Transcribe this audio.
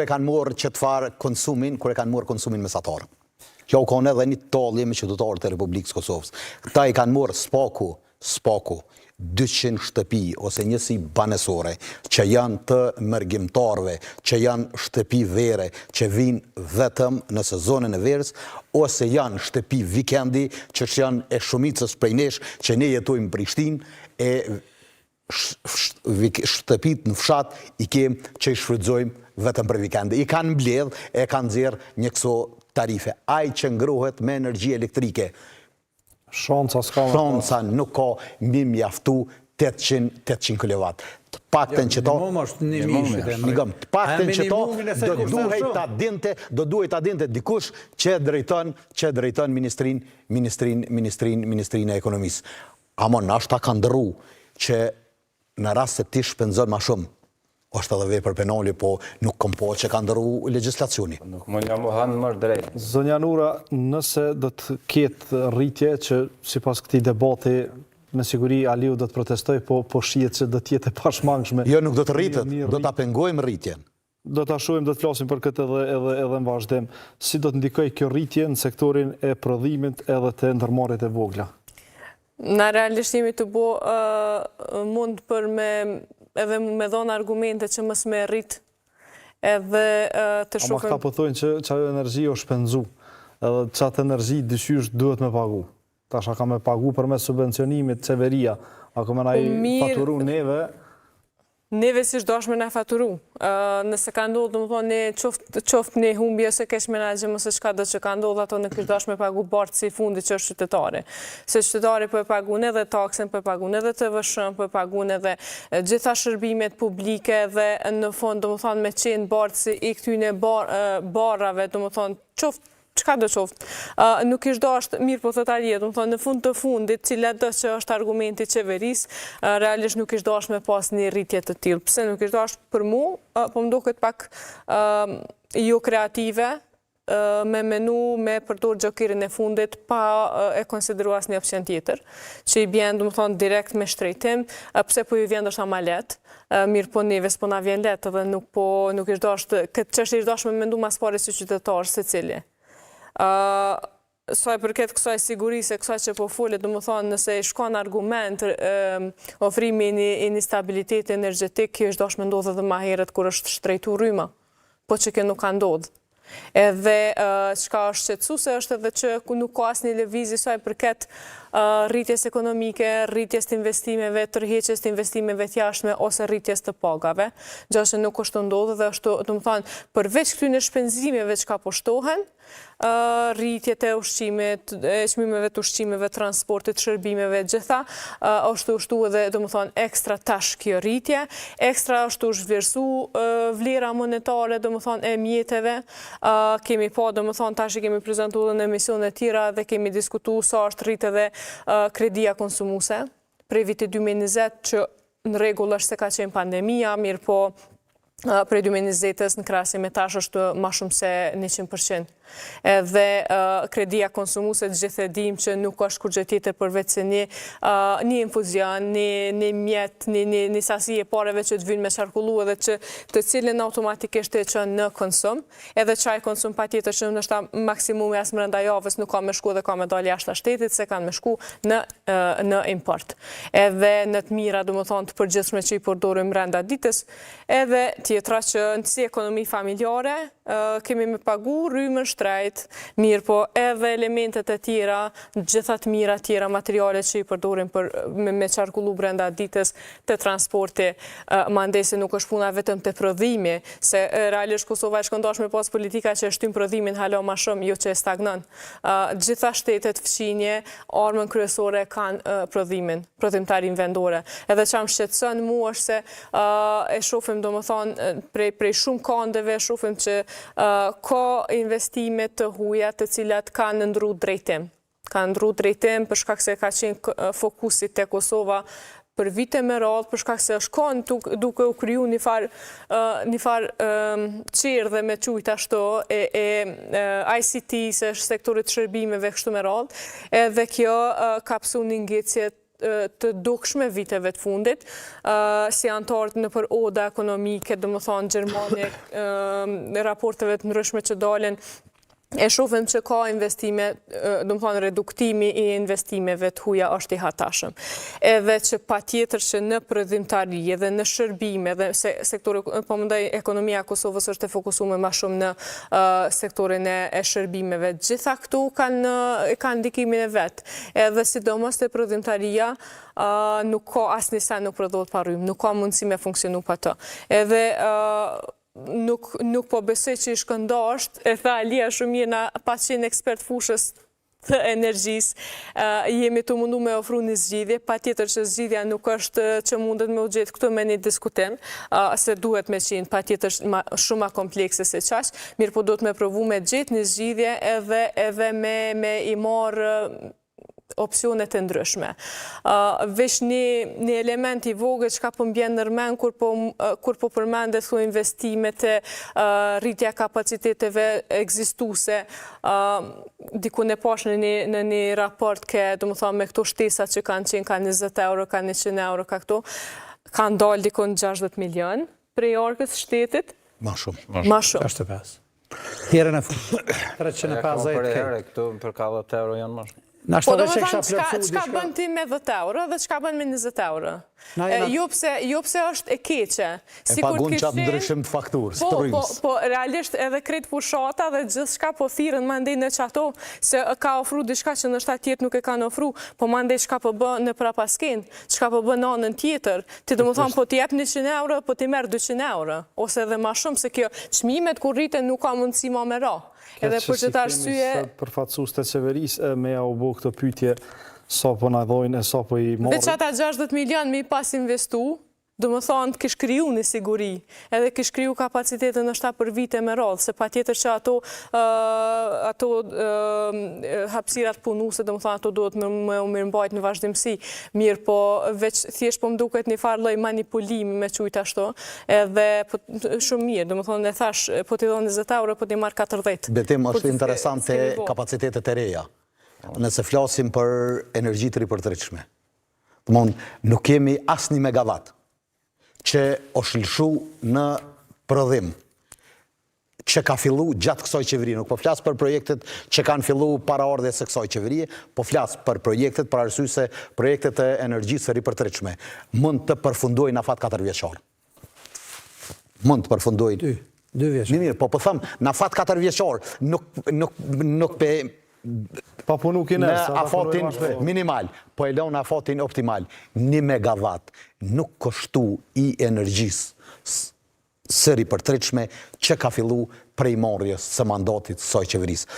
e kanë morë që të farë konsumin, kër e kanë morë konsumin mesatar. Kjo u kanë edhe një talje me qytetarët e Republikës Kosovës. Këta i kanë morë spaku, 200 shtëpi ose njësi banesore që janë të mërgjimtarve, që janë shtëpi vere, që vinë vetëm në sezonin e verës, ose janë shtëpi vikendi që janë e shumicës prej nesh që ne jetojmë në Prishtinë e shtëpit në fshat i kemë që i shfrytëzojmë vetëm për vikendi. I kanë mbledh e kanë zirë një këso tarife. Ai që ngrohet me energji elektrike, Shanca nuk ka mi mjaftu 800 kW. Të pakten që do duhet ta dinte dikush që drejton Ministrinë e Ekonomisë. Amo nashta ka ndërru që në rast se ti shpenzon ma shumë, është edhe vepër penale, po nuk kom po që ka ndërru legislacioni. Nuk më një më hanë mërë drejt. Zonja Nura, nëse do të ketë rritje që si pas këti debati, me siguri Aliu do të protestoj, po shihet që do t'jetë e pashmangshme. Jo, nuk do të rritët, do t'a pengojmë rritjen. Do t'a shohim, do të flasim për këtë edhe në vazhdim. Si do të ndikoj kjo rritje në sektorin e prodhimit edhe të ndërmarrjet e vogla? Në realishtimi të bo mund për edhe me dhonë argumente që mës me rrit edhe të shufim. Ama këta pëthojnë që ajo energji o shpenzu, edhe qatë energji dyshysh duhet me pagu. Tasha ka me pagu për me subvencionimit qeveria, ako me na i faturu neve. Neve si shdashme na faturu. Nëse ka ndodhë, dhe më thonë, ne qoftë një humbi ose kesh menagje, mëse qka do që ka ndodhë, ato në kishdashme pagu bartë si fundi që është qytetare. Se qytetare për pagun edhe taksen, për pagun edhe të vëshën, për pagun edhe gjitha shërbimet publike dhe në fond, dhe më thonë, me qenë bartë si i këtyne barave, dhe më thonë, qoftë, qka do qoftë, nuk ishtë dashtë, mirë po thët alje, në fund të fundit, cilat dhe që është argumenti qeveris, realisht nuk ishtë dashtë me pas një rritje të tillë. Pse nuk ishtë dashtë për mu, po më do këtë pak jo kreative, me menu, me përdor gjokirin e fundit, pa e konsideru as një opcion tjetër, që i bjen, direkt me shtrejtim, pse po i vjen është ma letë, mirë po neve s'po na vjen letë, dhe nuk ishtë dashtë, këtë qështë ishtë dashtë me mendu mas pare si qytetarë, se cili. Saj përket kësaj sigurisë e kësaj që po folet, dhe më thonë nëse i shkon argument ofrimi një stabilitet energetik, kjo është dashme ndodhë dhe ma heret kur është shtrejtu rryma, po që kjo nuk ka ndodhë. Edhe qka është qetësuse është edhe që nuk ka asnjë lëvizje saj përket rritjes ekonomike, rritjes të investimeve, tërheqjes të investimeve të jashtme ose rritjes të pagave, gjë që nuk është ndodhur dhe është, do të thonë, përveç këtyre shpenzimeve që ka poshtohen, rritjet e ushqimit, çmimeve të ushqimeve, transportit, shërbimeve, gjitha, është ushtu edhe, do të thonë, ekstra tash kjo rritje, ekstra është u zhvlerësu vlera monetare, do të thonë, e mjeteve. Kemi pa, do të thonë, tash i kemi prezantuar në emisione të tjera dhe kemi diskutuar sa është rritë edhe kredia konsumuese prej vitit 2020 që në rregull është se ka qenë pandemia, mirë po prej 2020-ës në krahasim me tash është ma shumë se 100%. Edhe kredia konsumuese të gjithë e dim që nuk është kur gjë tjetër përveç se një infuzion, një mjet, një sasi e pareve që të vinë me qarkullu edhe që të cilin automatikisht e qënë në konsum, edhe qaj konsum pa tjetër që nështë maksimumi as mërënda javës nuk ka me shku dhe ka me dalë jashtë shtetit, se kanë me shku në import. Edhe në të mira, do më thonë, të përgjithshme që i përdorim mërënda ditës, edhe tjetra që në si ekonomi familjare, kemi me pagu rrymën shtrejt, mirë po edhe elementet e tjera, gjithat mira tjera, materialet që i përdorim me qarkullu brenda ditës të transporti, mandesi nuk është puna vetëm të prodhimi, se realisht Kosova e shkëndosh me pas politika që shtym prodhimin hala ma shumë, jo që e stagnon. Gjitha shtetet fqinje, armën kryesore kanë prodhimin, prodhimtarin vendore. Edhe që am shqetësën mu është se e shofim, do më thonë, prej shumë kandeve, shofim që ka investimet të huja të cilat kanë ndru drejtim. Kanë ndru drejtim për shkak se ka qenë fokusit të Kosova për vite me radhë, për shkak se është kanë duke u kriju një farë qirë dhe me qujt ashtu e ICT, se është sektorit shërbimeve kështu me radhë, edhe kjo ka pësu një ngecje të dukshme viteve të fundit, si antarët në për oda ekonomike, dhe më thonë Gjermane, raporteve të ndryshme që dalin, e shofim që ka investime, dhe më thonë reduktimi i investimeve të huja është i hatashëm. Edhe që pa tjetër që në prodhimtari dhe në shërbime, dhe sektori, po mëndaj ekonomia Kosovës është e fokusume ma shumë në sektorin e shërbimeve. Gjitha këtu kanë ndikimin e vetë. Edhe sidomos të prodhimtaria, nuk ka asë njësa nuk prodhot pa rrymë, nuk ka mundësi me funksionu pa të. Edhe nuk po besoj që i shkëndasht, e tha Alia shumë mirë na pas qenë ekspert fushës të energjisë, jemi të mundu me ofru një zgjidhje, pa tjetër që zgjidhja nuk është që mundet me u gjetë këtu me një diskutim, se duhet me qenë pa tjetër shumë ma komplekse se qaq, mirë po do të me provu me gjetë një zgjidhje edhe me i marë opcionet e ndryshme. Vesh një element i vogël që ka po mbjen nërmen kur po përmendet thu investimet e rritja kapaciteteve egzistuse, diku në pash në një raport do më thonë me këto shtesat që kanë qenë ka 20 euro, ka 100 euro, ka këto, kanë dalë diku në 60 milion prej orkës shtetit. Ma shumë. Ma shumë. 65. Tjerën e fundit. 350 për herë, këtu për 40 euro janë më shumë. Po do me thonë, qka bën ti me 10 euro dhe qka bën me 20 euro? Jo pse është e keqe. E pagun qatë ndryshim të fakturë, së të rrimës. Po, realisht edhe kretë fushata dhe gjithë shka po thirën ma ndej në qato, se ka ofru diçka që në shtatë tjetë nuk e kanë ofru, po ma ndej qka po bë në prapasken, qka po bë në anën tjetër. Ti do më thonë, po ti jep 100 euro, po ti merë 200 euro. Ose edhe ma shumë, se kjo çmimet kur rriten nuk ka mundësi ma me ra. Edhe për që të arsye... Përfatsus të qeverisë me ja u bo këtë pytje sa po na dhojnë e sa po i marrë. Dhe që ata 60 milion me i pas investu, do më thonë të kish kriju një siguri, edhe kish kriju kapacitetën në shta për vite me radhë, se pa tjetër që ato hapsirat punuse, do më thonë ato duhet me u mirëmbajt në vazhdimësi, mirë po veç thjesht po më duket një farë lloj manipulimi me qujtë ashtu, edhe shumë mirë, do më thonë e thash, po t'i dhonë 20 euro, po t'i marrë 40. Betim është interesante kapacitetet e reja, nëse flasim për energji të ripërtëritshme. Nuk kemi as një megawatt që o shëllshu në prodhim, që ka fillu gjatë kësaj qeverie. Nuk po flasë për projektet që kanë fillu para ardhes së kësaj qeverie, po flasë për projektet, për arsye se projektet e energjisë ripërtëritshme mund të përfundojnë afat 4 vjeçar. Mund të përfundojnë. 2 vjeçar. Mirë, po thëm, në afat 4 vjeçar, nuk pe... Pa punu kine, në afatin minimal, po e lënë afatin optimal. 1 megawatt nuk koshtu i energjisë së ripërtëritshme që ka fillu prej marrjes së mandatit së kësaj qeverisë.